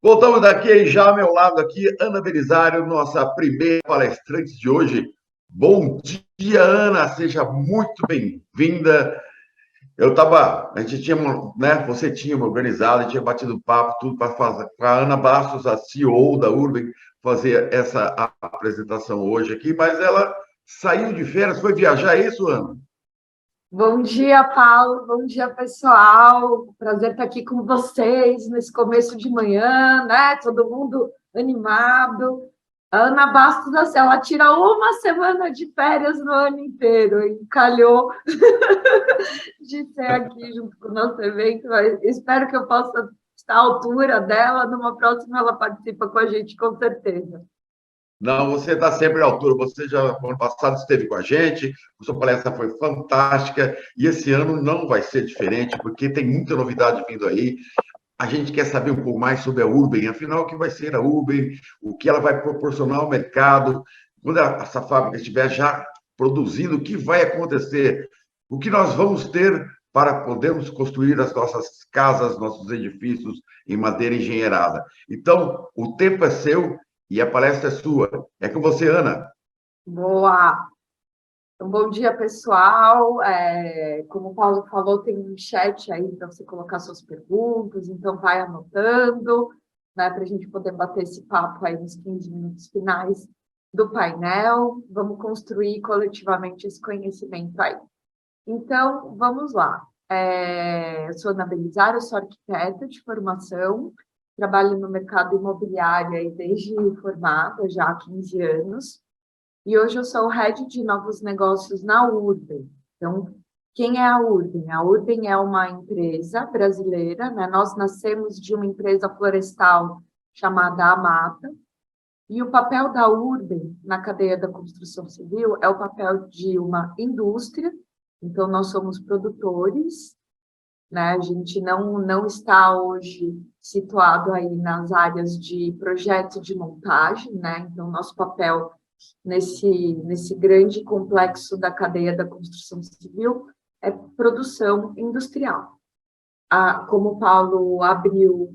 Voltamos daqui e já ao meu lado aqui, Ana Belisário, nossa primeira palestrante de hoje. Bom dia, Ana, seja muito bem-vinda. A gente tinha, né, você tinha me organizado, a gente tinha batido papo, tudo para fazer, para a Ana Bastos, a CEO da Urban, fazer essa apresentação hoje aqui, mas ela saiu de férias, foi viajar, é isso, Ana? Bom dia, Paulo. Bom dia, pessoal. Prazer estar aqui com vocês nesse começo de manhã, né? Todo mundo animado. A Ana Bastos, assim, ela tira uma semana de férias no ano inteiro e calhou de ser aqui junto com o nosso evento. Mas espero que eu possa estar à altura dela. Numa próxima, ela participa com a gente, com certeza. Não, você está sempre à altura. Você já, no ano passado, esteve com a gente, a sua palestra foi fantástica, e esse ano não vai ser diferente, porque tem muita novidade vindo aí. A gente quer saber um pouco mais sobre a Urban, afinal, o que vai ser a Urban, o que ela vai proporcionar ao mercado, quando essa fábrica estiver já produzindo, o que vai acontecer, o que nós vamos ter para podermos construir as nossas casas, nossos edifícios em madeira engenheirada. Então, o tempo é seu e a palestra é sua. É com você, Ana. Boa! Então, bom dia, pessoal. Como o Paulo falou, tem um chat aí para você colocar suas perguntas, então vai anotando, né, para a gente poder bater esse papo aí nos 15 minutos finais do painel. Vamos construir coletivamente esse conhecimento aí. Então, vamos lá. Eu sou Ana Belisário, eu sou arquiteta de formação, trabalho no mercado imobiliário aí desde formada, já há 15 anos. E hoje eu sou o head de novos negócios na Urban. Então, quem é a Urban? A Urban é uma empresa brasileira, né? Nós nascemos de uma empresa florestal chamada Amata, e o papel da Urban na cadeia da construção civil é o papel de uma indústria. Então, nós somos produtores, né? A gente não está hoje situado aí nas áreas de projeto de montagem, né? Então, nosso papel nesse grande complexo da cadeia da construção civil é produção industrial. Como o Paulo abriu,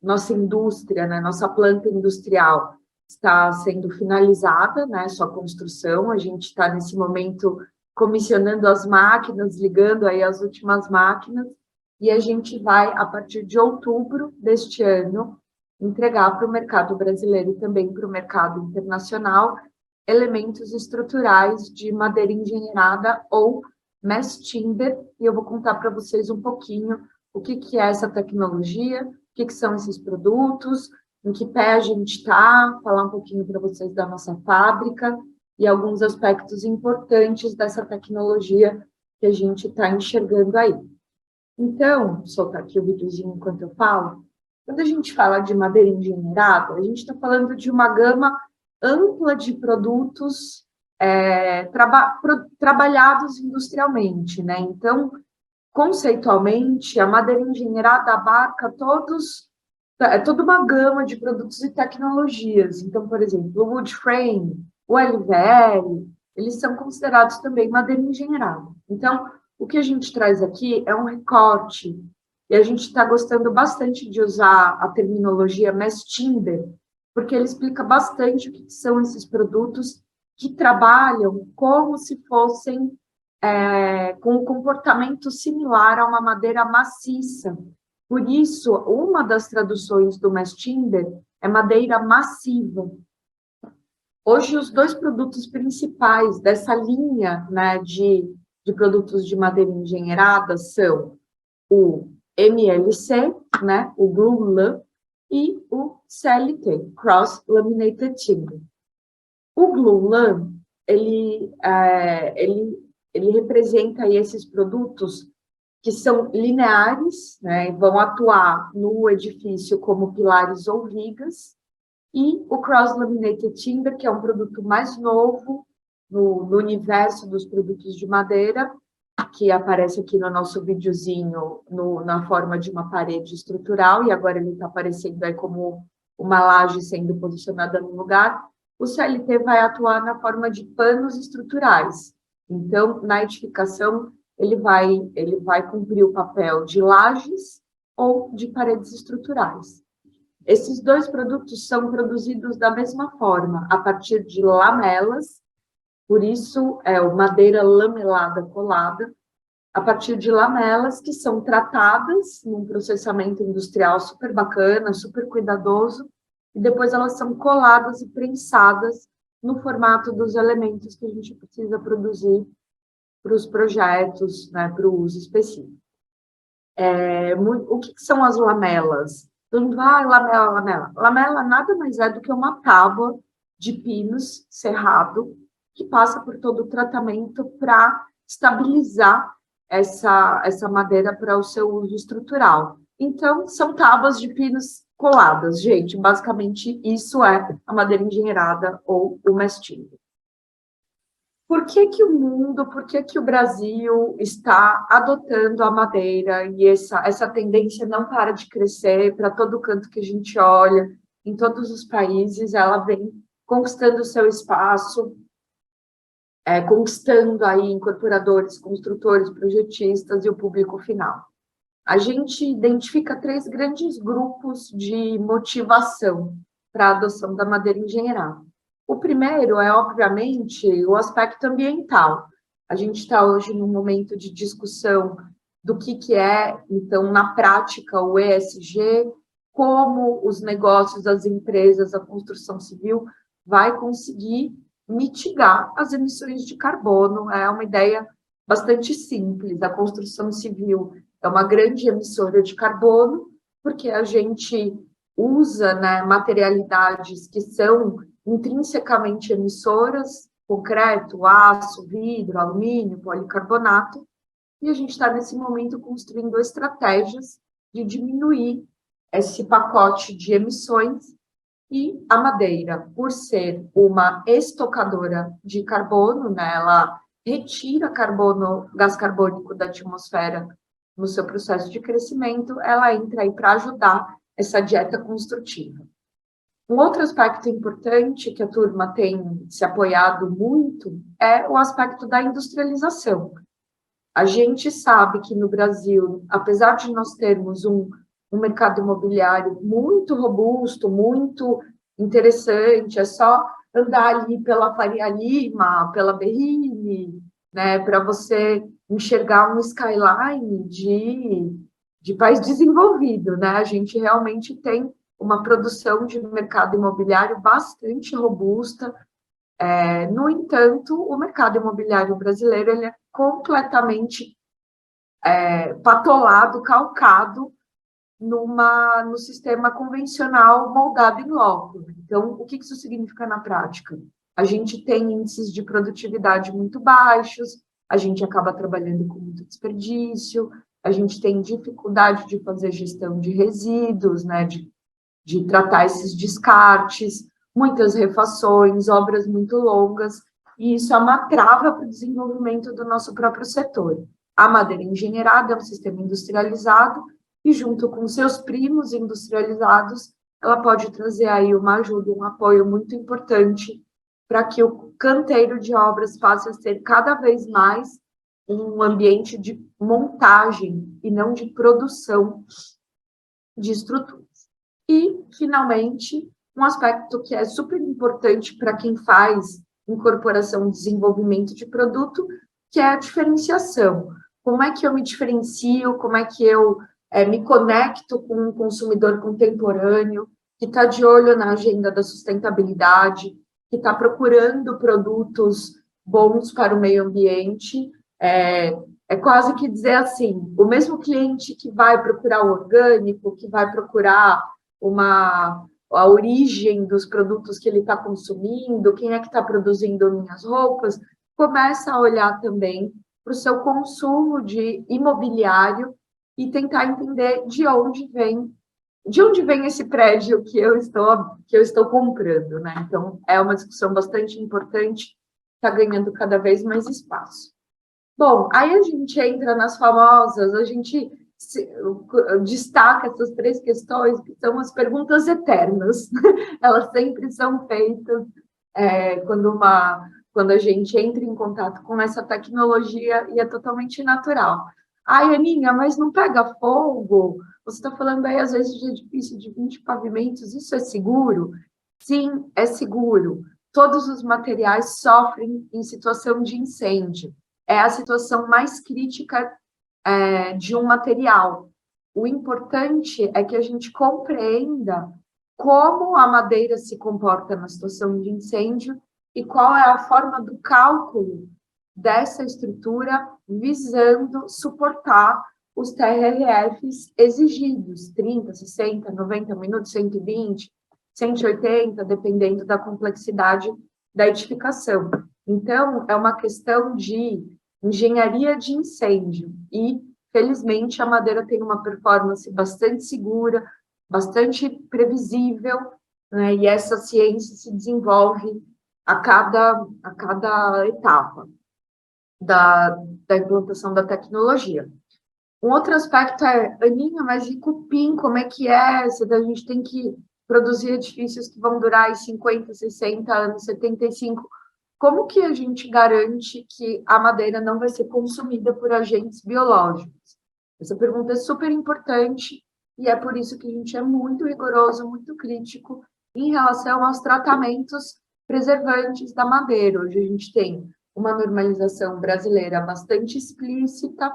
nossa indústria, né, nossa planta industrial está sendo finalizada, né, sua construção, a gente está nesse momento comissionando as máquinas, ligando aí as últimas máquinas, e a gente vai, a partir de outubro deste ano, entregar para o mercado brasileiro e também para o mercado internacional elementos estruturais de madeira engenheirada ou mass timber, e eu vou contar para vocês um pouquinho o que é essa tecnologia, o que são esses produtos, em que pé a gente está, falar um pouquinho para vocês da nossa fábrica e alguns aspectos importantes dessa tecnologia que a gente está enxergando aí. Então, vou soltar aqui o videozinho enquanto eu falo. Quando a gente fala de madeira engenheirada, a gente está falando de uma gama ampla de produtos trabalhados industrialmente, né? Então, conceitualmente, a madeira engenheirada abarca toda uma gama de produtos e tecnologias. Então, por exemplo, o wood frame, o LVL, eles são considerados também madeira engenheirada. Então, o que a gente traz aqui é um recorte, e a gente está gostando bastante de usar a terminologia mass timber, porque ele explica bastante o que são esses produtos que trabalham como se fossem com um comportamento similar a uma madeira maciça. Por isso, uma das traduções do mass timber é madeira massiva. Hoje, os dois produtos principais dessa linha, né, de produtos de madeira engenheirada são o MLC, né, o Glulam, e o CLT, Cross Laminated Timber. O Glulam, ele representa aí esses produtos que são lineares, né, e vão atuar no edifício como pilares ou vigas, e o Cross Laminated Timber, que é um produto mais novo no universo dos produtos de madeira, que aparece aqui no nosso videozinho na forma de uma parede estrutural, e agora ele está aparecendo aí como uma laje sendo posicionada no lugar. O CLT vai atuar na forma de panos estruturais. Então, na edificação, ele vai cumprir o papel de lajes, ou de paredes estruturais. Esses dois produtos são produzidos da mesma forma, a partir de lamelas, por isso é o madeira lamelada colada, a partir de lamelas que são tratadas num processamento industrial super bacana, super cuidadoso, e depois elas são coladas e prensadas no formato dos elementos que a gente precisa produzir para os projetos, né, para o uso específico. O que são as lamelas? Todo mundo vai, lamela, lamela. Lamela nada mais é do que uma tábua de pinos cerrado que passa por todo o tratamento para estabilizar essa madeira para o seu uso estrutural. Então, são tábuas de pinos coladas, gente. Basicamente, isso é a madeira engenheirada ou o masting. Por que o mundo, por que o Brasil está adotando a madeira e essa tendência não para de crescer para todo canto que a gente olha, em todos os países, ela vem conquistando o seu espaço, conquistando aí incorporadores, construtores, projetistas e o público final. A gente identifica 3 grandes grupos de motivação para a adoção da madeira engenheirada. O primeiro é, obviamente, o aspecto ambiental. A gente está hoje num momento de discussão do que é, então, na prática, o ESG, como os negócios, as empresas, a construção civil vai conseguir mitigar as emissões de carbono. É uma ideia bastante simples. A construção civil é uma grande emissora de carbono, porque a gente usa, né, materialidades que são intrinsecamente emissoras, concreto, aço, vidro, alumínio, policarbonato, e a gente está, nesse momento, construindo estratégias de diminuir esse pacote de emissões, e a madeira, por ser uma estocadora de carbono, né, ela retira carbono, gás carbônico da atmosfera no seu processo de crescimento, ela entra aí para ajudar essa dieta construtiva. Um outro aspecto importante que a turma tem se apoiado muito é o aspecto da industrialização. A gente sabe que no Brasil, apesar de nós termos um mercado imobiliário muito robusto, muito interessante, é só andar ali pela Faria Lima, pela Berrini, né, para você enxergar um skyline de país desenvolvido, né? A gente realmente tem uma produção de mercado imobiliário bastante robusta. No entanto, o mercado imobiliário brasileiro ele é completamente patolado, calcado no sistema convencional moldado em loco. Então, o que isso significa na prática? A gente tem índices de produtividade muito baixos, a gente acaba trabalhando com muito desperdício, a gente tem dificuldade de fazer gestão de resíduos, né, de tratar esses descartes, muitas refações, obras muito longas, e isso é uma trava para o desenvolvimento do nosso próprio setor. A madeira engenheirada é um sistema industrializado, e junto com seus primos industrializados, ela pode trazer aí uma ajuda, um apoio muito importante para que o canteiro de obras passe a ser cada vez mais um ambiente de montagem e não de produção de estruturas. E, finalmente, um aspecto que é super importante para quem faz incorporação e desenvolvimento de produto, que é a diferenciação. Como é que eu me diferencio, como é que eu me conecto com um consumidor contemporâneo, que está de olho na agenda da sustentabilidade, que está procurando produtos bons para o meio ambiente. É quase que dizer assim, o mesmo cliente que vai procurar o orgânico, que vai procurar a origem dos produtos que ele está consumindo, quem é que está produzindo minhas roupas, começa a olhar também para o seu consumo de imobiliário e tentar entender de onde vem esse prédio que eu estou comprando, né? Então, é uma discussão bastante importante, está ganhando cada vez mais espaço. Bom, aí a gente entra nas famosas, a gente destaca essas 3 questões, que são as perguntas eternas. Elas sempre são feitas quando a gente entra em contato com essa tecnologia, e é totalmente natural. Ai, Aninha, mas não pega fogo? Você está falando aí, às vezes, de edifício de 20 pavimentos, isso é seguro? Sim, é seguro. Todos os materiais sofrem em situação de incêndio. É a situação mais crítica, de um material. O importante é que a gente compreenda como a madeira se comporta na situação de incêndio e qual é a forma do cálculo dessa estrutura visando suportar os TRRFs exigidos, 30, 60, 90 minutos, 120, 180, dependendo da complexidade da edificação. Então, é uma questão de engenharia de incêndio e, felizmente, a madeira tem uma performance bastante segura, bastante previsível, né? E essa ciência se desenvolve a cada etapa da, da implantação da tecnologia. Um outro aspecto é, Aninha, mas e cupim, como é que é? Se a gente tem que produzir edifícios que vão durar aí 50, 60 anos, 75, como que a gente garante que a madeira não vai ser consumida por agentes biológicos? Essa pergunta é super importante e é por isso que a gente é muito rigoroso, muito crítico em relação aos tratamentos preservantes da madeira. Hoje a gente tem uma normalização brasileira bastante explícita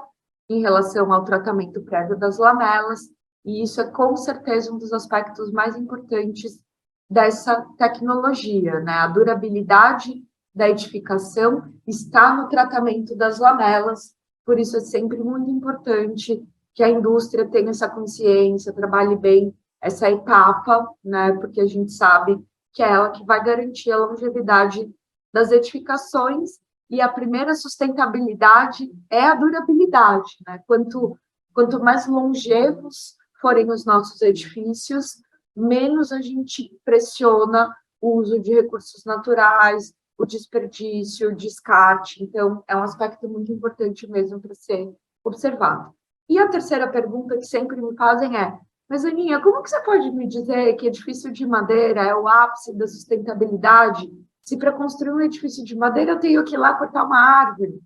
em relação ao tratamento prévio das lamelas, e isso é com certeza um dos aspectos mais importantes dessa tecnologia, né? A durabilidade da edificação está no tratamento das lamelas, por isso é sempre muito importante que a indústria tenha essa consciência, trabalhe bem essa etapa, né? Porque a gente sabe que é ela que vai garantir a longevidade das edificações e a primeira sustentabilidade é a durabilidade, né? Quanto mais longevos forem os nossos edifícios, menos a gente pressiona o uso de recursos naturais, o desperdício, o descarte. Então, é um aspecto muito importante mesmo para ser observado. E a terceira pergunta que sempre me fazem é: mas, Aninha, como que você pode me dizer que edifício de madeira é o ápice da sustentabilidade, se para construir um edifício de madeira eu tenho que ir lá cortar uma árvore?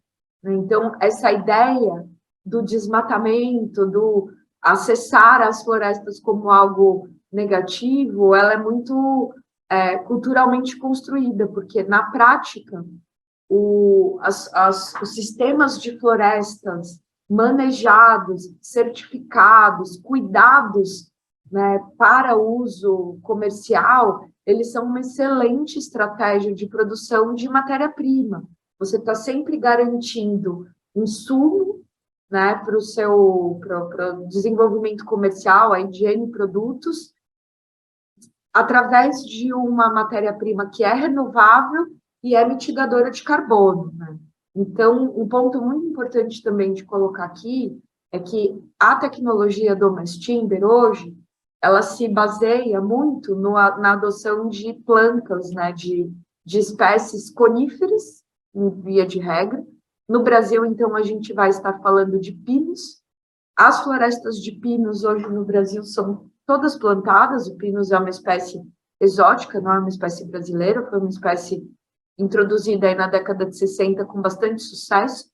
Então, essa ideia do desmatamento, do acessar as florestas como algo negativo, ela é muito culturalmente construída, porque na prática os sistemas de florestas manejados, certificados, cuidados, né, para uso comercial, eles são uma excelente estratégia de produção de matéria-prima. Você está sempre garantindo insumo, né, para o seu desenvolvimento comercial, aí de N produtos, através de uma matéria-prima que é renovável e é mitigadora de carbono, né? Então, um ponto muito importante também de colocar aqui é que a tecnologia do Mass Timber hoje, ela se baseia muito na adoção de plantas, né, de espécies coníferas, em via de regra. No Brasil, então, a gente vai estar falando de pinos. As florestas de pinos hoje no Brasil são todas plantadas. O pinus é uma espécie exótica, não é uma espécie brasileira, foi uma espécie introduzida aí na década de 60 com bastante sucesso.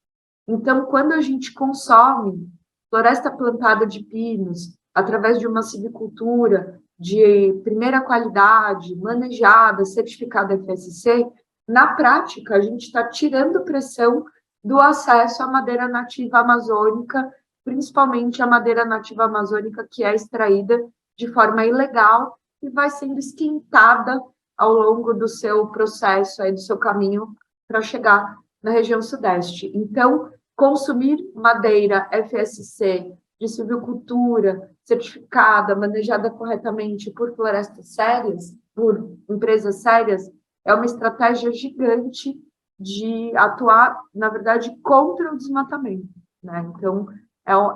Então, quando a gente consome floresta plantada de pinos através de uma silvicultura de primeira qualidade, manejada, certificada FSC, na prática, a gente está tirando pressão do acesso à madeira nativa amazônica, principalmente a madeira nativa amazônica que é extraída de forma ilegal e vai sendo esquentada ao longo do seu processo, aí, do seu caminho para chegar na região sudeste. Então, consumir madeira FSC de silvicultura, certificada, manejada corretamente por florestas sérias, por empresas sérias, é uma estratégia gigante de atuar, na verdade, contra o desmatamento, né? Então,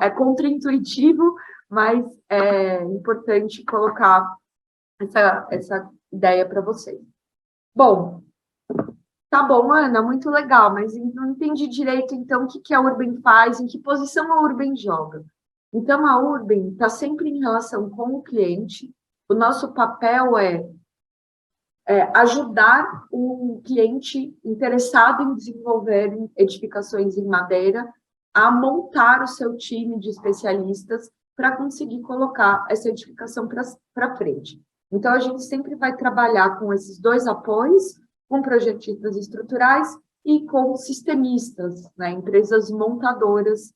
é contraintuitivo, mas é importante colocar essa ideia para vocês. Bom, tá bom, Ana, muito legal, mas não entendi direito, então, o que a Urban faz, em que posição a Urban joga. Então, a Urban está sempre em relação com o cliente, o nosso papel é ajudar o cliente interessado em desenvolver edificações em madeira a montar o seu time de especialistas para conseguir colocar essa edificação para frente. Então, a gente sempre vai trabalhar com esses dois apoios, com projetistas estruturais e com sistemistas, né, empresas montadoras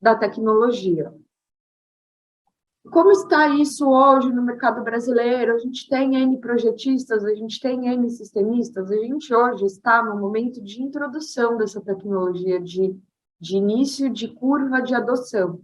da tecnologia. Como está isso hoje no mercado brasileiro? A gente tem N projetistas, a gente tem N sistemistas, a gente hoje está no momento de introdução dessa tecnologia, de início de curva de adoção.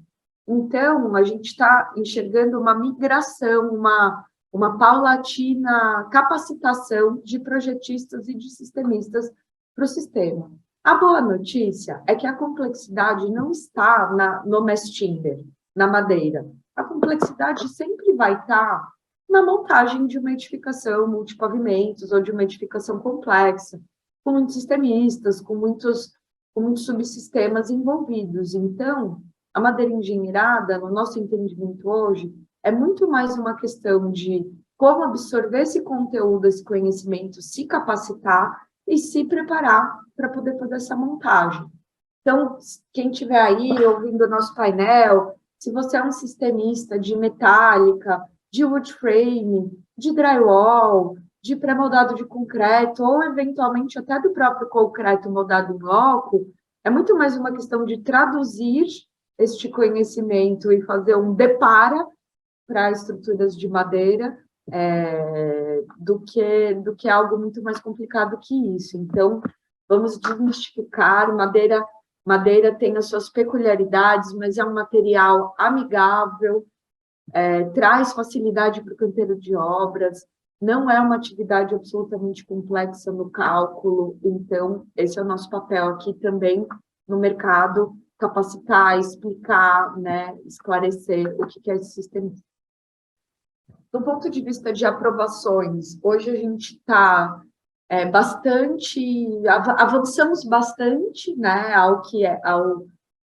Então, a gente está enxergando uma migração, uma paulatina capacitação de projetistas e de sistemistas para o sistema. A boa notícia é que a complexidade não está no mesh timber, na madeira. A complexidade sempre vai estar na montagem de uma edificação multipavimentos ou de uma edificação complexa, com muitos sistemistas, com muitos subsistemas envolvidos. Então, a madeira engenheirada, no nosso entendimento hoje, é muito mais uma questão de como absorver esse conteúdo, esse conhecimento, se capacitar e se preparar para poder fazer essa montagem. Então, quem estiver aí ouvindo o nosso painel, se você é um sistemista de metálica, de wood frame, de drywall, de pré-moldado de concreto, ou eventualmente até do próprio concreto moldado em loco, é muito mais uma questão de traduzir este conhecimento e fazer um depara para estruturas de madeira, do que algo muito mais complicado que isso. Então, vamos desmistificar. Madeira tem as suas peculiaridades, mas é um material amigável, traz facilidade para o canteiro de obras, não é uma atividade absolutamente complexa no cálculo. Então, esse é o nosso papel aqui também no mercado, capacitar, explicar, né, esclarecer o que é esse sistema. Do ponto de vista de aprovações, hoje a gente está avançamos bastante, né,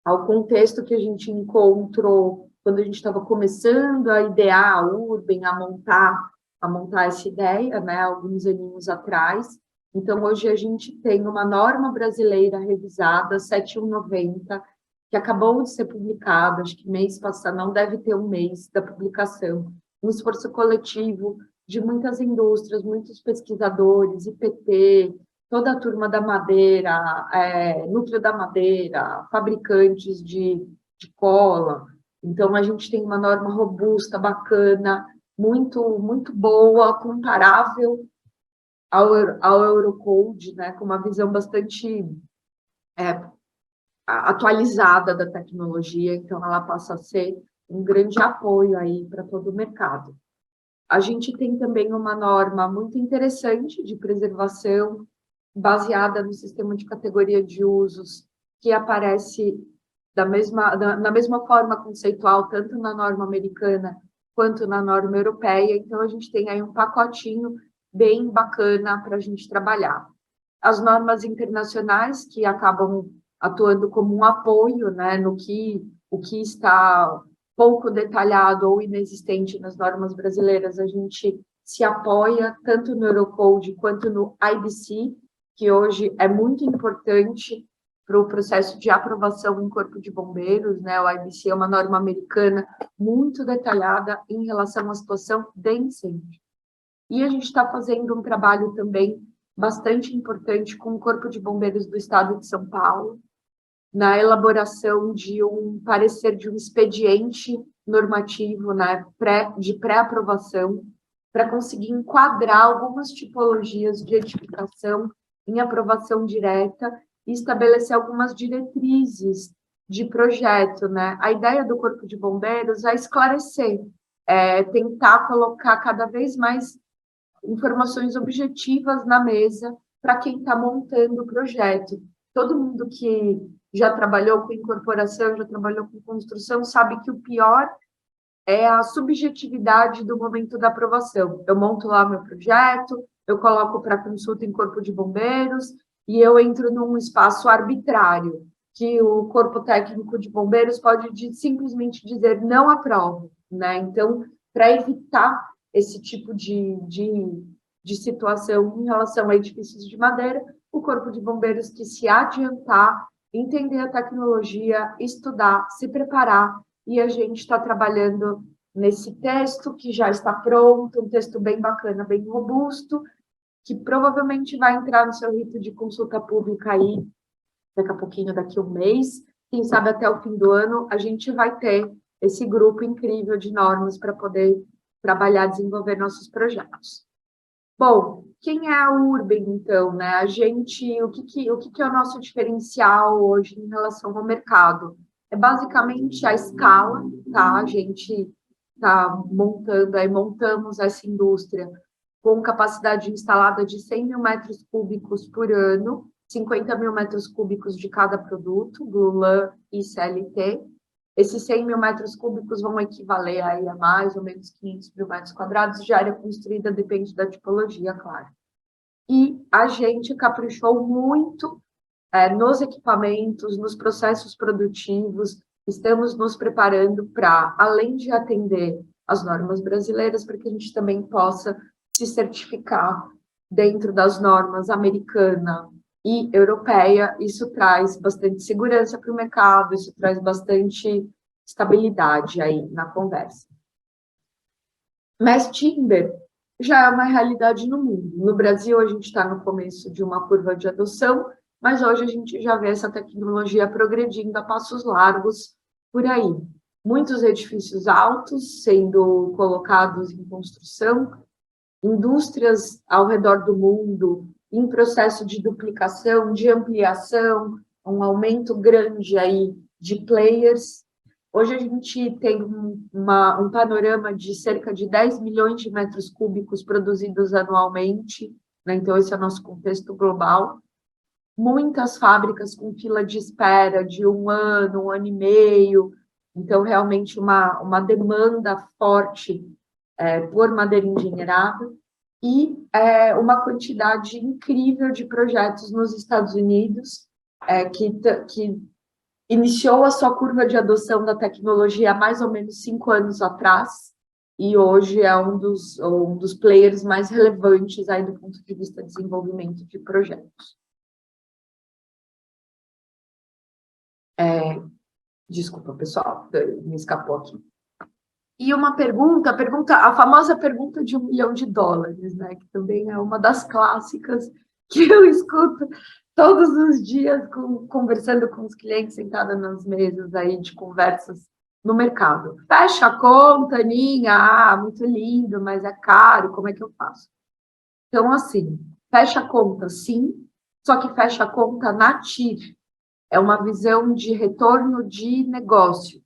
ao contexto que a gente encontrou quando a gente estava começando a idear a Urbem, a montar essa ideia, né, alguns aninhos atrás. Então, hoje a gente tem uma norma brasileira revisada, 7190, que acabou de ser publicada, acho que mês passado, não deve ter um mês da publicação, um esforço coletivo de muitas indústrias, muitos pesquisadores, IPT, toda a turma da madeira, núcleo da madeira, fabricantes de cola. Então, a gente tem uma norma robusta, bacana, muito, muito boa, comparável ao Eurocode, né, com uma visão bastante atualizada da tecnologia, então ela passa a ser um grande apoio aí para todo o mercado. A gente tem também uma norma muito interessante de preservação, baseada no sistema de categoria de usos, que aparece na mesma forma conceitual, tanto na norma americana quanto na norma europeia. Então, a gente tem aí um pacotinho bem bacana para a gente trabalhar. As normas internacionais, que acabam atuando como um apoio, né, o que está pouco detalhado ou inexistente nas normas brasileiras, a gente se apoia tanto no Eurocode quanto no IBC, que hoje é muito importante para o processo de aprovação em Corpo de Bombeiros, né? O IBC é uma norma americana muito detalhada em relação à situação de incêndio. E a gente está fazendo um trabalho também bastante importante com o Corpo de Bombeiros do Estado de São Paulo, na elaboração de um parecer de um expediente normativo, né, de pré-aprovação, para conseguir enquadrar algumas tipologias de edificação em aprovação direta e estabelecer algumas diretrizes de projeto, né? A ideia do Corpo de Bombeiros é esclarecer, tentar colocar cada vez mais informações objetivas na mesa para quem está montando o projeto. Todo mundo que já trabalhou com incorporação, já trabalhou com construção, sabe que o pior é a subjetividade do momento da aprovação. Eu monto lá meu projeto, eu coloco para consulta em Corpo de Bombeiros e eu entro num espaço arbitrário, que o Corpo Técnico de Bombeiros pode simplesmente dizer não aprovo, né? Então, para evitar esse tipo de situação em relação a edifícios de madeira, o Corpo de Bombeiros que se adiantar entender a tecnologia, estudar, se preparar, e a gente está trabalhando nesse texto que já está pronto, um texto bem bacana, bem robusto, que provavelmente vai entrar no seu rito de consulta pública aí, daqui a pouquinho, daqui a um mês, quem sabe até o fim do ano, a gente vai ter esse grupo incrível de normas para poder trabalhar, desenvolver nossos projetos. Bom, quem é a Urban, então, né? A gente, o que é o nosso diferencial hoje em relação ao mercado? É basicamente a escala, tá? A gente está montando, aí montamos essa indústria com capacidade instalada de 100 mil metros cúbicos por ano, 50 mil metros cúbicos de cada produto, Glulan e CLT. Esses 100 mil metros cúbicos vão equivaler aí a mais ou menos 500 mil metros quadrados de área construída, depende da tipologia, claro. E a gente caprichou muito nos equipamentos, nos processos produtivos, estamos nos preparando para, além de atender as normas brasileiras, para que a gente também possa se certificar dentro das normas americana e europeia. Isso traz bastante segurança para o mercado, isso traz bastante estabilidade aí na conversa. Mass Timber já é uma realidade no mundo. No Brasil, a gente está no começo de uma curva de adoção, mas hoje a gente já vê essa tecnologia progredindo a passos largos por aí. Muitos edifícios altos sendo colocados em construção, indústrias ao redor do mundo em processo de duplicação, de ampliação, um aumento grande aí de players. Hoje a gente tem um panorama de cerca de 10 milhões de metros cúbicos produzidos anualmente, né? Então esse é o nosso contexto global. Muitas fábricas com fila de espera de um ano e meio, então realmente uma demanda forte por madeira engenheirada, e uma quantidade incrível de projetos nos Estados Unidos, que iniciou a sua curva de adoção da tecnologia há mais ou menos 5 anos atrás, e hoje é um dos players mais relevantes aí do ponto de vista de desenvolvimento de projetos. Desculpa, pessoal, me escapou aqui. E uma pergunta, a famosa pergunta de $1 milhão, né? Que também é uma das clássicas que eu escuto todos os dias, conversando com os clientes, sentada nas mesas aí de conversas no mercado. Fecha a conta, Aninha, muito lindo, mas é caro, como é que eu faço? Então, assim, fecha a conta, sim, só que fecha a conta na TIR. É uma visão de retorno de negócio,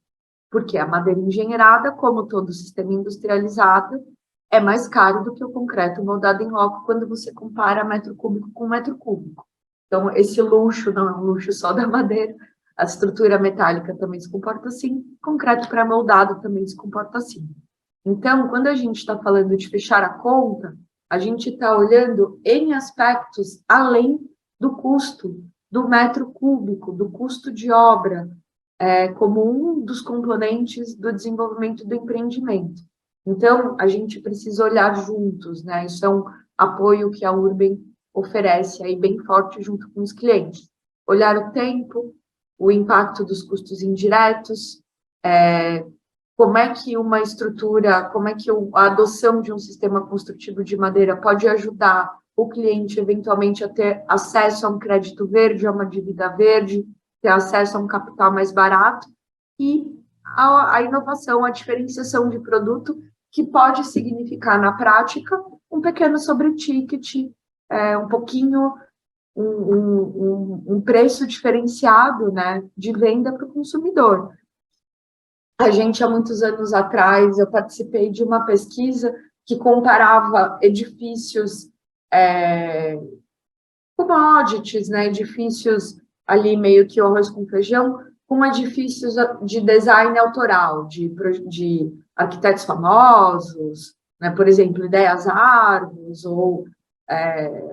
porque a madeira engenheirada, como todo sistema industrializado, é mais caro do que o concreto moldado em loco quando você compara metro cúbico com metro cúbico. Então, esse luxo não é um luxo só da madeira, a estrutura metálica também se comporta assim, concreto pré-moldado também se comporta assim. Então, quando a gente está falando de fechar a conta, a gente está olhando em aspectos além do custo do metro cúbico, do custo de obra, como um dos componentes do desenvolvimento do empreendimento. Então, a gente precisa olhar juntos, né? Isso é um apoio que a Urban oferece aí bem forte junto com os clientes. Olhar o tempo, o impacto dos custos indiretos, como é que uma estrutura, como é que a adoção de um sistema construtivo de madeira pode ajudar o cliente, eventualmente, a ter acesso a um crédito verde, a uma dívida verde, ter acesso a um capital mais barato, e a inovação, a diferenciação de produto, que pode significar, na prática, um pequeno sobre-ticket, um pouquinho, um preço diferenciado, né, de venda para o consumidor. A gente, há muitos anos atrás, eu participei de uma pesquisa que comparava edifícios commodities, né, edifícios ali meio que arroz com feijão, com edifícios de design autoral, de arquitetos famosos, né, por exemplo, Ideias Argos, ou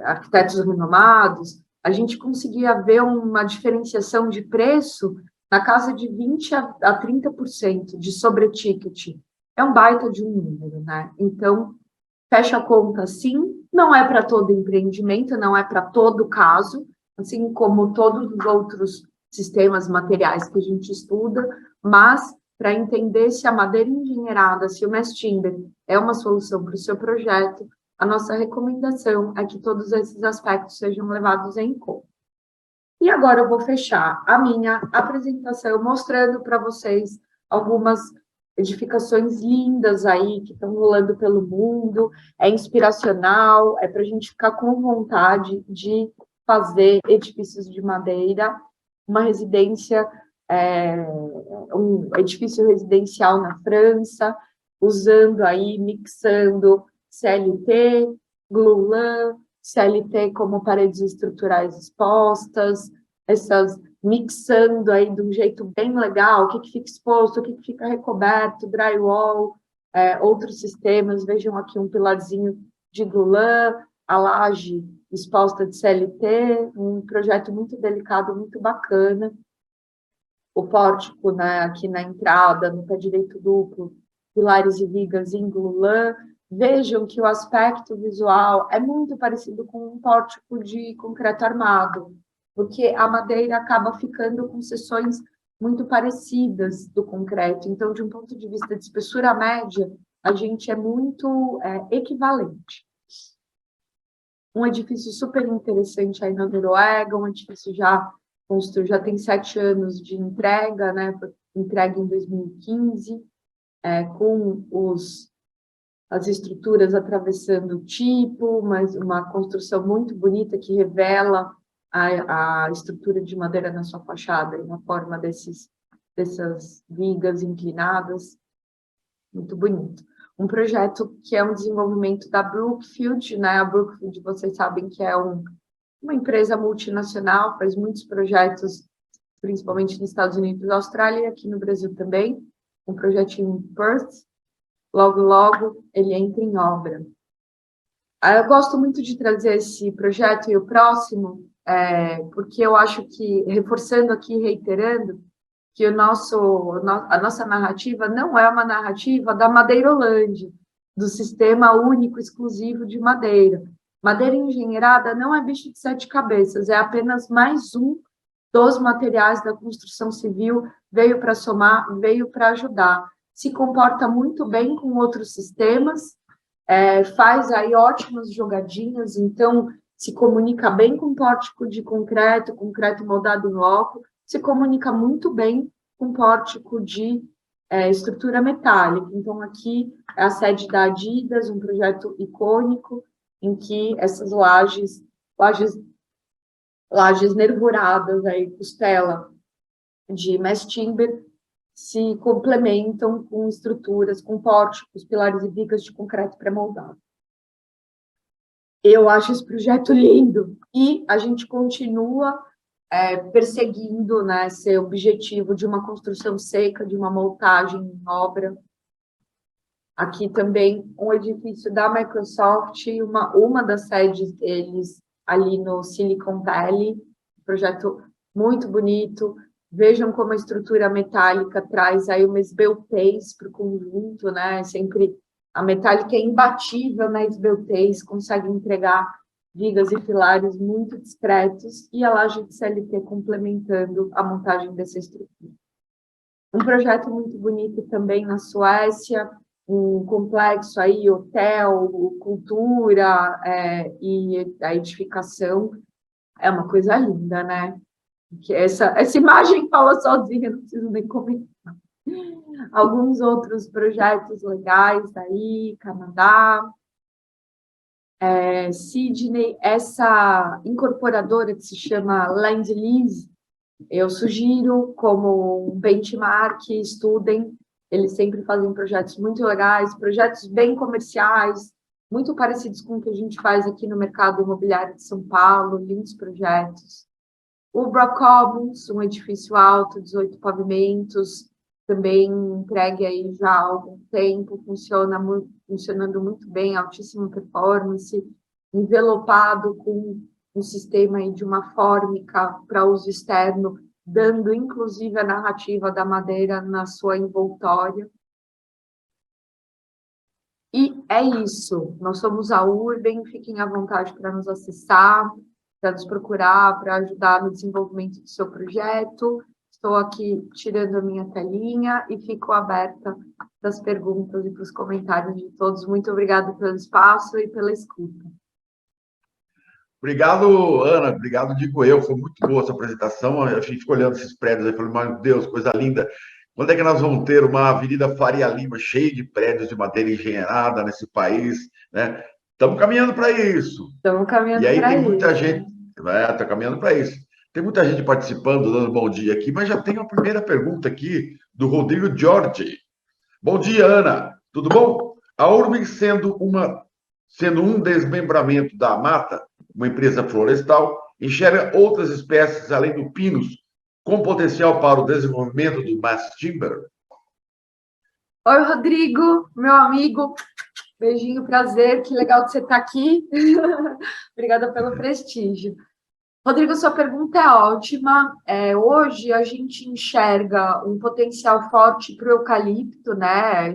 arquitetos renomados. A gente conseguia ver uma diferenciação de preço na casa de 20% a 30% de sobre-ticket. É um baita de um número, né? Então, fecha a conta, sim, não é para todo empreendimento, não é para todo caso, assim como todos os outros sistemas materiais que a gente estuda, mas para entender se a madeira engenheirada, se o mass timber é uma solução para o seu projeto, a nossa recomendação é que todos esses aspectos sejam levados em conta. E agora eu vou fechar a minha apresentação mostrando para vocês algumas edificações lindas aí que estão rolando pelo mundo, é inspiracional, é para a gente ficar com vontade de fazer edifícios de madeira, uma residência, um edifício residencial na França, usando aí, mixando CLT, glulam, CLT como paredes estruturais expostas, essas mixando aí de um jeito bem legal, o que fica exposto, o que fica recoberto, drywall, outros sistemas, vejam aqui um pilarzinho de glulam, a laje exposta de CLT, um projeto muito delicado, muito bacana. O pórtico, né, aqui na entrada, no pé direito duplo, pilares e vigas em glulam. Vejam que o aspecto visual é muito parecido com um pórtico de concreto armado, porque a madeira acaba ficando com seções muito parecidas do concreto. Então, de um ponto de vista de espessura média, a gente é muito equivalente. Um edifício super interessante aí na Noruega, um edifício já construído, já tem 7 anos de entrega, né? Foi entregue em 2015, com as estruturas atravessando o tipo, mas uma construção muito bonita que revela a estrutura de madeira na sua fachada, na forma dessas vigas inclinadas, muito bonito. Um projeto que é um desenvolvimento da Brookfield, né? A Brookfield, vocês sabem que é uma empresa multinacional, faz muitos projetos, principalmente nos Estados Unidos e Austrália, e aqui no Brasil também, um projetinho em Perth. Logo, logo, ele entra em obra. Eu gosto muito de trazer esse projeto e o próximo, porque eu acho que, reforçando aqui, reiterando, que a nossa narrativa não é uma narrativa da Madeirolândia, do sistema único, exclusivo de madeira. Madeira engenheirada não é bicho de 7 cabeças, é apenas mais um dos materiais da construção civil, veio para somar, veio para ajudar. Se comporta muito bem com outros sistemas, faz aí ótimas jogadinhas, então se comunica bem com pórtico de concreto moldado em loco, se comunica muito bem com pórtico de estrutura metálica. Então, aqui é a sede da Adidas, um projeto icônico, em que essas lajes nervuradas, aí, costela de mass timber, se complementam com estruturas, com pórticos, pilares e vigas de concreto pré-moldado. Eu acho esse projeto lindo e a gente continua perseguindo, né, esse objetivo de uma construção seca, de uma montagem em obra. Aqui também um edifício da Microsoft, uma das sedes deles ali no Silicon Valley, um projeto muito bonito. Vejam como a estrutura metálica traz aí uma esbeltez para o conjunto, né? Sempre a metálica é imbatível na esbeltez, consegue entregar vigas e pilares muito discretos, e a laje de CLT complementando a montagem dessa estrutura. Um projeto muito bonito também na Suécia, um complexo aí, hotel, cultura e a edificação. É uma coisa linda, né? Que essa imagem fala sozinha, não preciso nem comentar. Alguns outros projetos legais aí, Canadá, Sydney, essa incorporadora que se chama Land Lease, eu sugiro como um benchmark, estudem, eles sempre fazem projetos muito legais, projetos bem comerciais, muito parecidos com o que a gente faz aqui no mercado imobiliário de São Paulo, lindos projetos. O Commons, um edifício alto, 18 pavimentos, também entregue aí já há algum tempo, funcionando muito bem, altíssima performance, envelopado com um sistema aí de uma fórmica para uso externo, dando inclusive a narrativa da madeira na sua envoltória. E é isso, nós somos a Urben, fiquem à vontade para nos acessar. para nos procurar, para ajudar no desenvolvimento do seu projeto. Estou aqui tirando a minha telinha e fico aberta para as perguntas e para os comentários de todos. Muito obrigada pelo espaço e pela escuta. Obrigado, Ana. Obrigado, digo eu. Foi muito boa essa apresentação. A gente ficou olhando esses prédios e falou, meu Deus, coisa linda. Quando é que nós vamos ter uma Avenida Faria Lima cheia de prédios de madeira engenheirada nesse país, né? Estamos caminhando para isso. Estamos caminhando E aí para tem isso. muita gente, está caminhando para isso. Tem muita gente participando, dando bom dia aqui, mas já tem uma primeira pergunta aqui do Rodrigo Jorge. Bom dia, Ana. Tudo bom? A Urbem sendo um desmembramento da mata, uma empresa florestal, enxerga outras espécies além do pinus com potencial para o desenvolvimento do mass timber? Oi, Rodrigo, meu amigo. Beijinho, prazer. Que legal que você está aqui. Obrigada pelo prestígio. Rodrigo, sua pergunta é ótima. Hoje a gente enxerga um potencial forte para o eucalipto, né?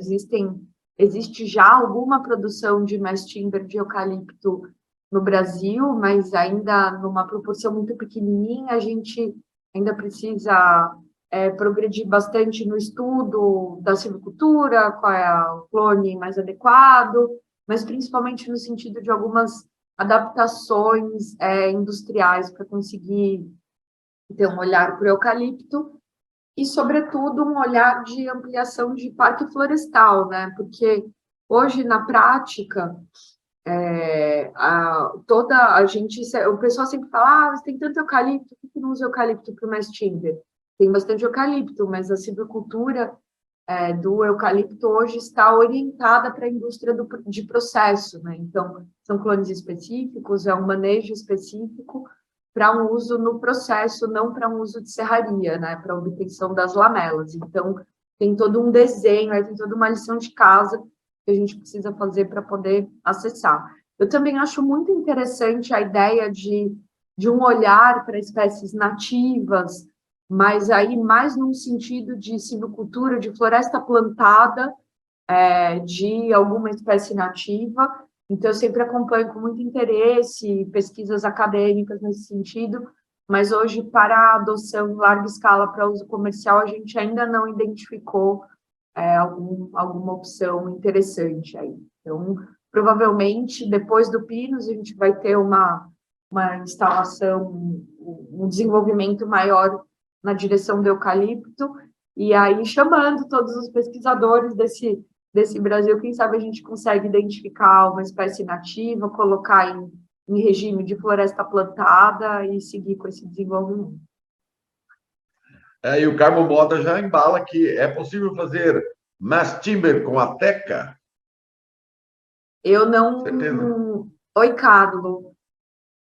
Existe já alguma produção de mass timber de eucalipto no Brasil, mas ainda numa proporção muito pequenininha. A gente ainda precisa progredir bastante no estudo da silvicultura, qual é o clone mais adequado, mas principalmente no sentido de algumas adaptações industriais para conseguir ter um olhar para o eucalipto e, sobretudo, um olhar de ampliação de parque florestal, né? Porque hoje, na prática, o pessoal sempre fala, você tem tanto eucalipto, por que não usa eucalipto para o mass timber? Tem bastante eucalipto, mas a silvicultura do eucalipto hoje está orientada para a indústria de processo, né? Então, são clones específicos, é um manejo específico para um uso no processo, não para um uso de serraria, né? Para a obtenção das lamelas. Então, tem todo um desenho, tem toda uma lição de casa que a gente precisa fazer para poder acessar. Eu também acho muito interessante a ideia de um olhar para espécies nativas, mas aí mais num sentido de silvicultura, de floresta plantada, de alguma espécie nativa. Então, eu sempre acompanho com muito interesse pesquisas acadêmicas nesse sentido, mas hoje, para a adoção em larga escala para uso comercial, a gente ainda não identificou alguma opção interessante aí. Então, provavelmente, depois do Pinus, a gente vai ter uma instalação, um desenvolvimento maior na direção do eucalipto, e aí chamando todos os pesquisadores desse Brasil, quem sabe a gente consegue identificar uma espécie nativa, colocar em regime de floresta plantada e seguir com esse desenvolvimento. E o Carmo Mota já embala que é possível fazer mass timber com a teca? Eu não... Certeza. Oi, Carlos.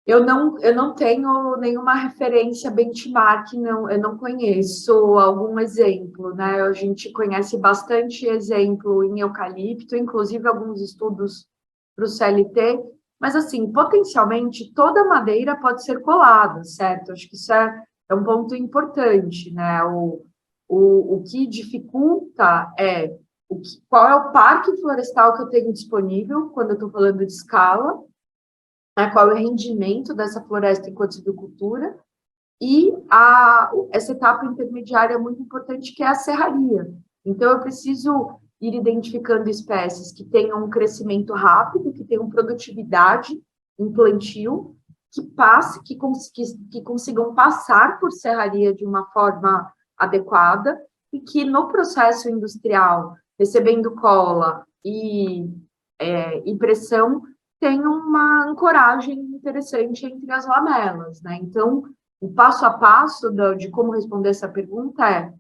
Eu não tenho nenhuma referência benchmark, não, eu não conheço algum exemplo, né? A gente conhece bastante exemplo em eucalipto, inclusive alguns estudos para o CLT, mas, assim, potencialmente, toda madeira pode ser colada, certo? Acho que isso é um ponto importante, né? O que dificulta qual é o parque florestal que eu tenho disponível, quando eu estou falando de escala, né, qual é o rendimento dessa floresta enquanto silvicultura, e essa etapa intermediária é muito importante, que é a serraria. Então, eu preciso ir identificando espécies que tenham um crescimento rápido, que tenham produtividade em plantio, que consigam passar por serraria de uma forma adequada, e que no processo industrial, recebendo cola e pressão, tem uma ancoragem interessante entre as lamelas, né? Então, o passo a passo de como responder essa pergunta é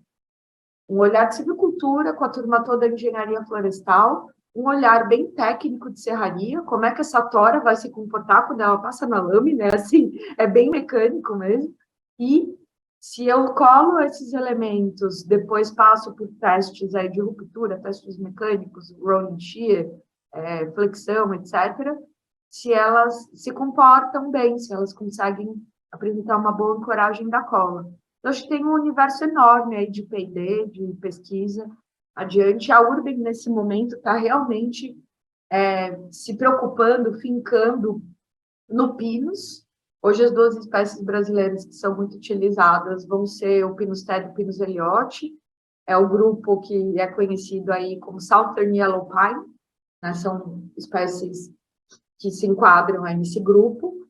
um olhar de silvicultura com a turma toda de engenharia florestal, um olhar bem técnico de serraria, como é que essa tora vai se comportar quando ela passa na lâmina, assim, é bem mecânico mesmo, e se eu colo esses elementos, depois passo por testes aí de ruptura, testes mecânicos, rolling shear, flexão, etc., se elas se comportam bem, se elas conseguem apresentar uma boa ancoragem da cola. Então, acho que tem um universo enorme aí de P&D, de pesquisa adiante. A Urbem, nesse momento, está realmente se preocupando, fincando no Pinus, Hoje, as duas espécies brasileiras que são muito utilizadas vão ser o Pinus terre e o Pinus ellioti, é o grupo que é conhecido aí como Southern Yellow Pine, né? São espécies que se enquadram aí nesse grupo,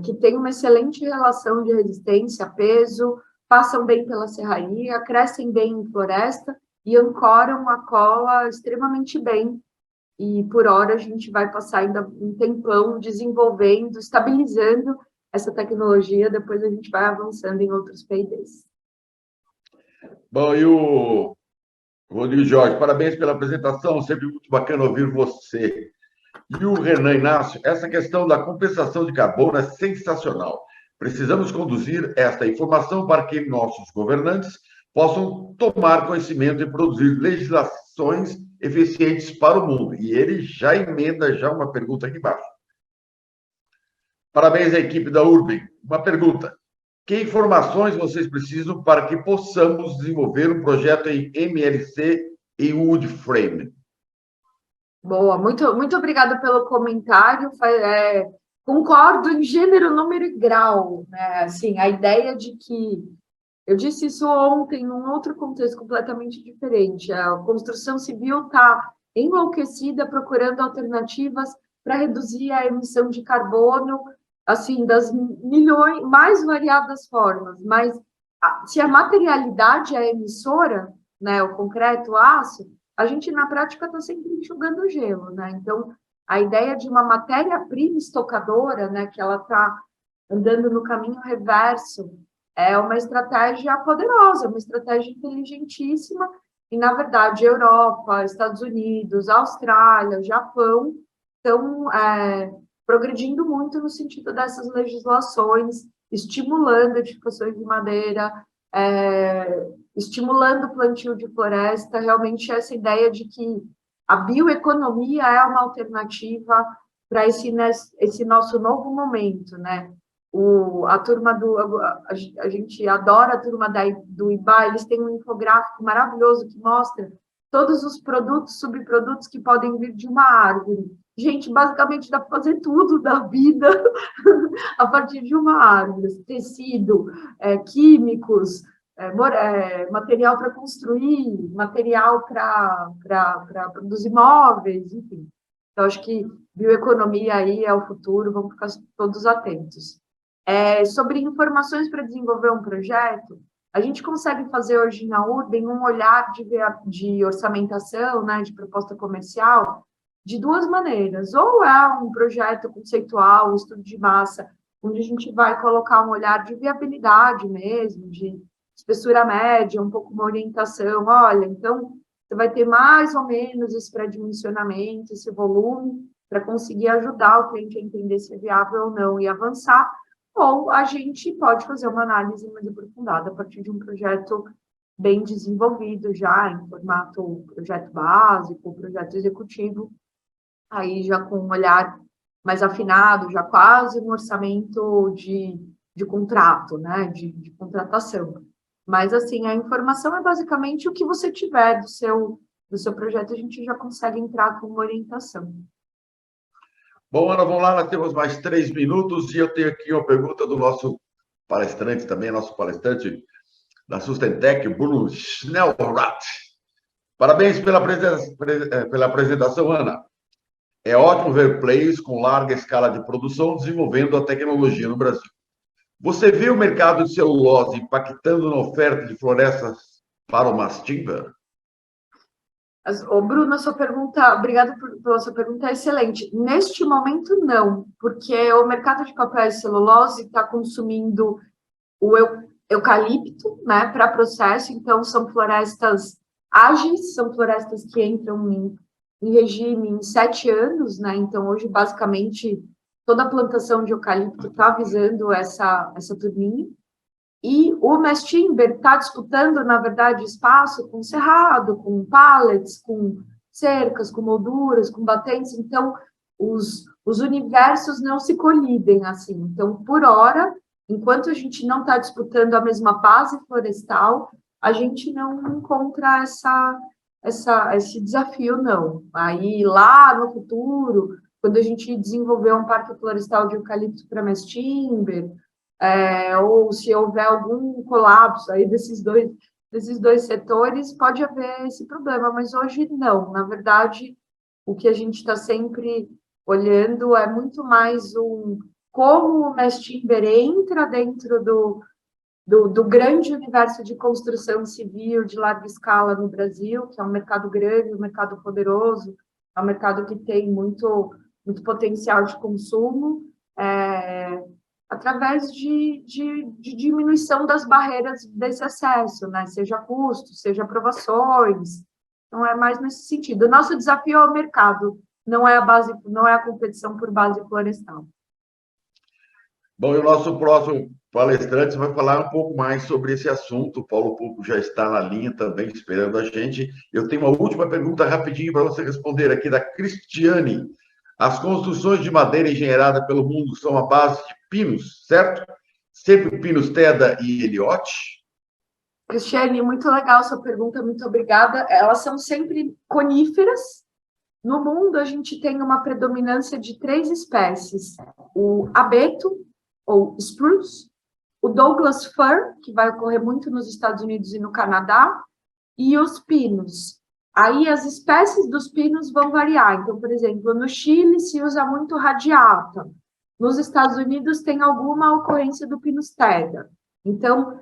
que tem uma excelente relação de resistência a peso, passam bem pela serraria, crescem bem em floresta e ancoram a cola extremamente bem. E por hora a gente vai passar ainda um tempão desenvolvendo, estabilizando essa tecnologia, depois a gente vai avançando em outros PIDs. Bom, e o Rodrigo Jorge, parabéns pela apresentação, sempre muito bacana ouvir você. E o Renan Inácio, essa questão da compensação de carbono é sensacional. Precisamos conduzir esta informação para que nossos governantes possam tomar conhecimento e produzir legislações eficientes para o mundo. E ele já emenda já uma pergunta aqui embaixo. Parabéns à equipe da Urbem. Uma pergunta. Que informações vocês precisam para que possamos desenvolver um projeto em MLC e wood frame? Boa, muito obrigada pelo comentário. Concordo em gênero, número e grau, né? Assim, a ideia de que eu disse isso ontem, num outro contexto completamente diferente. A construção civil está enlouquecida procurando alternativas para reduzir a emissão de carbono, assim, das milhões, mais variadas formas. Mas se a materialidade é a emissora, né, o concreto, o aço, a gente, na prática, está sempre enxugando gelo, né? Então, a ideia de uma matéria-prima estocadora, né, que ela está andando no caminho reverso, é uma estratégia poderosa, uma estratégia inteligentíssima, e, na verdade, Europa, Estados Unidos, Austrália, Japão estão progredindo muito no sentido dessas legislações, estimulando edificações de madeira, estimulando o plantio de floresta, realmente essa ideia de que a bioeconomia é uma alternativa para esse nosso novo momento, né? A turma a gente adora a turma do IBA, eles têm um infográfico maravilhoso que mostra todos os produtos, subprodutos que podem vir de uma árvore. Gente, basicamente dá para fazer tudo da vida a partir de uma árvore, tecido, químicos, material para construir, material para produzir móveis, enfim. Então, acho que bioeconomia aí é o futuro, vamos ficar todos atentos. Sobre informações para desenvolver um projeto, a gente consegue fazer hoje na Urbem um olhar de orçamentação, né, de proposta comercial, de duas maneiras. Ou é um projeto conceitual, um estudo de massa, onde a gente vai colocar um olhar de viabilidade mesmo, de espessura média, um pouco uma orientação. Olha, então, você vai ter mais ou menos esse pré-dimensionamento, esse volume, para conseguir ajudar o cliente a entender se é viável ou não e avançar. Ou a gente pode fazer uma análise mais aprofundada a partir de um projeto bem desenvolvido já, em formato projeto básico, projeto executivo, aí já com um olhar mais afinado, já quase um orçamento de contrato, né, de contratação. Mas, assim, a informação é basicamente o que você tiver do seu projeto, a gente já consegue entrar com uma orientação. Bom, Ana, vamos lá, nós temos mais 3 minutos e eu tenho aqui uma pergunta do nosso palestrante também, nosso palestrante da Sustentec, Bruno Schnellrath. Parabéns pela apresentação, Ana. É ótimo ver players com larga escala de produção desenvolvendo a tecnologia no Brasil. Você vê o mercado de celulose impactando na oferta de florestas para o mass timber? Bruno, obrigada pela sua pergunta, é excelente. Neste momento, não, porque o mercado de papel e celulose está consumindo o eucalipto, né, para processo, então são florestas ágeis, são florestas que entram em regime em 7 anos, né, então hoje, basicamente, toda a plantação de eucalipto está visando essa turminha. E o mass timber está disputando, na verdade, espaço com cerrado, com pallets, com cercas, com molduras, com batentes. Então, os universos não se colidem assim. Então, por hora, enquanto a gente não está disputando a mesma base florestal, a gente não encontra esse desafio, não. Aí, lá no futuro, quando a gente desenvolver um parque florestal de eucalipto para mass timber, ou se houver algum colapso aí desses dois setores, pode haver esse problema, mas hoje não. Na verdade, o que a gente está sempre olhando é muito mais como o mass timber entra dentro do grande universo de construção civil de larga escala no Brasil, que é um mercado grande, um mercado poderoso, é um mercado que tem muito potencial de consumo, através de diminuição das barreiras desse acesso, né? Seja custo, seja aprovações. Então, é mais nesse sentido. O nosso desafio é o mercado, não é a competição por base florestal. Bom, e o nosso próximo palestrante vai falar um pouco mais sobre esse assunto. O Paulo Pupo já está na linha também, esperando a gente. Eu tenho uma última pergunta rapidinho para você responder aqui, da Cristiane. As construções de madeira engenheirada pelo mundo são à base de pinos, certo? Sempre pinos Teda e Eliote? Cristiane, muito legal sua pergunta, muito obrigada. Elas são sempre coníferas. No mundo, a gente tem uma predominância de 3 espécies: o abeto, ou spruce, o Douglas fir, que vai ocorrer muito nos Estados Unidos e no Canadá, e os pinos. Aí as espécies dos pinos vão variar. Então, por exemplo, no Chile se usa muito radiata. Nos Estados Unidos tem alguma ocorrência do Pinus Teda. Então,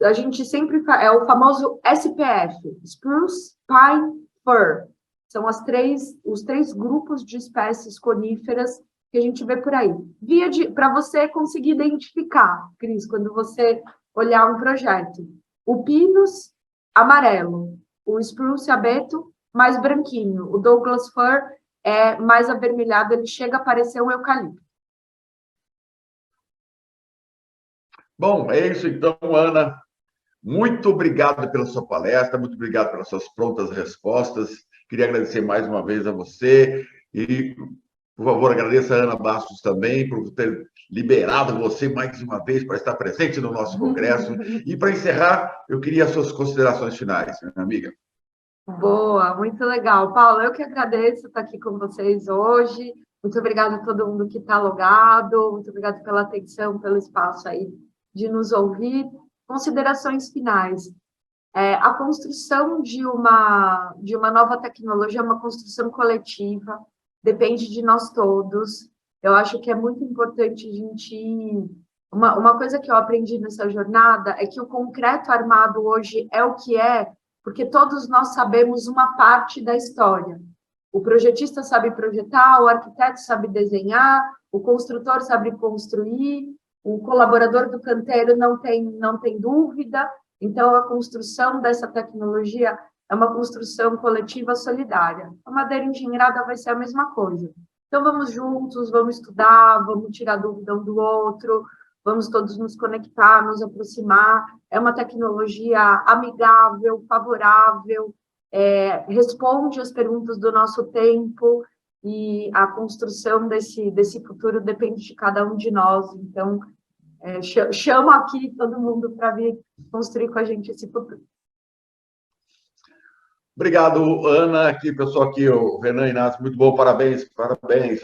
a gente sempre é o famoso SPF, Spruce, Pine, Fir. São os 3 grupos de espécies coníferas que a gente vê por aí. Para você conseguir identificar, Cris, quando você olhar um projeto. O Pinus, amarelo. O Spruce, abeto, mais branquinho. O Douglas fir é mais avermelhado, ele chega a parecer um eucalipto. Bom, é isso então, Ana. Muito obrigado pela sua palestra, muito obrigado pelas suas prontas respostas. Queria agradecer mais uma vez a você e, por favor, agradeça a Ana Bastos também por ter liberado você mais uma vez para estar presente no nosso congresso. E, para encerrar, eu queria as suas considerações finais, minha amiga. Boa, muito legal. Paulo, eu que agradeço estar aqui com vocês hoje. Muito obrigada a todo mundo que está logado. Muito obrigada pela atenção, pelo espaço aí de nos ouvir. Considerações finais. A construção de uma nova tecnologia é uma construção coletiva, depende de nós todos. Eu acho que é muito importante a gente... Uma coisa que eu aprendi nessa jornada é que o concreto armado hoje é o que é, porque todos nós sabemos uma parte da história. O projetista sabe projetar, o arquiteto sabe desenhar, o construtor sabe construir, o colaborador do canteiro não tem dúvida. Então, a construção dessa tecnologia é uma construção coletiva solidária. A madeira engenheirada vai ser a mesma coisa. Então, vamos juntos, vamos estudar, vamos tirar dúvida um do outro, vamos todos nos conectar, nos aproximar. É uma tecnologia amigável, favorável, responde às perguntas do nosso tempo, e a construção desse futuro depende de cada um de nós. Então, chamo aqui todo mundo para vir construir com a gente esse futuro. Obrigado, Ana. Aqui, pessoal, aqui, o Renan Inácio, muito bom, parabéns,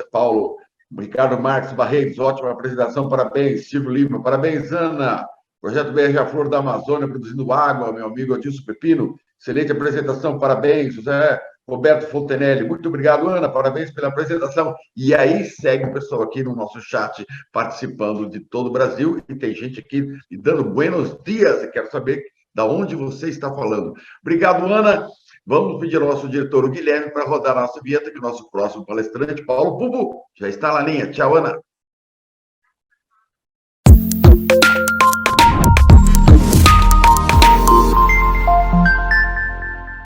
Paulo. Ricardo Marques Barreiros, ótima apresentação, parabéns. Silvio Lima, parabéns, Ana. Projeto BR A Flor da Amazônia, produzindo água, meu amigo Adilson Pepino, excelente apresentação, parabéns. José Roberto Fontenelle, muito obrigado, Ana, parabéns pela apresentação. E aí segue o pessoal aqui no nosso chat, participando de todo o Brasil, e tem gente aqui me dando buenos dias, eu quero saber de onde você está falando. Obrigado, Ana. Vamos pedir ao nosso diretor, o Guilherme, para rodar a nossa vinheta, que o nosso próximo palestrante, Paulo Pupo, já está na linha. Tchau, Ana.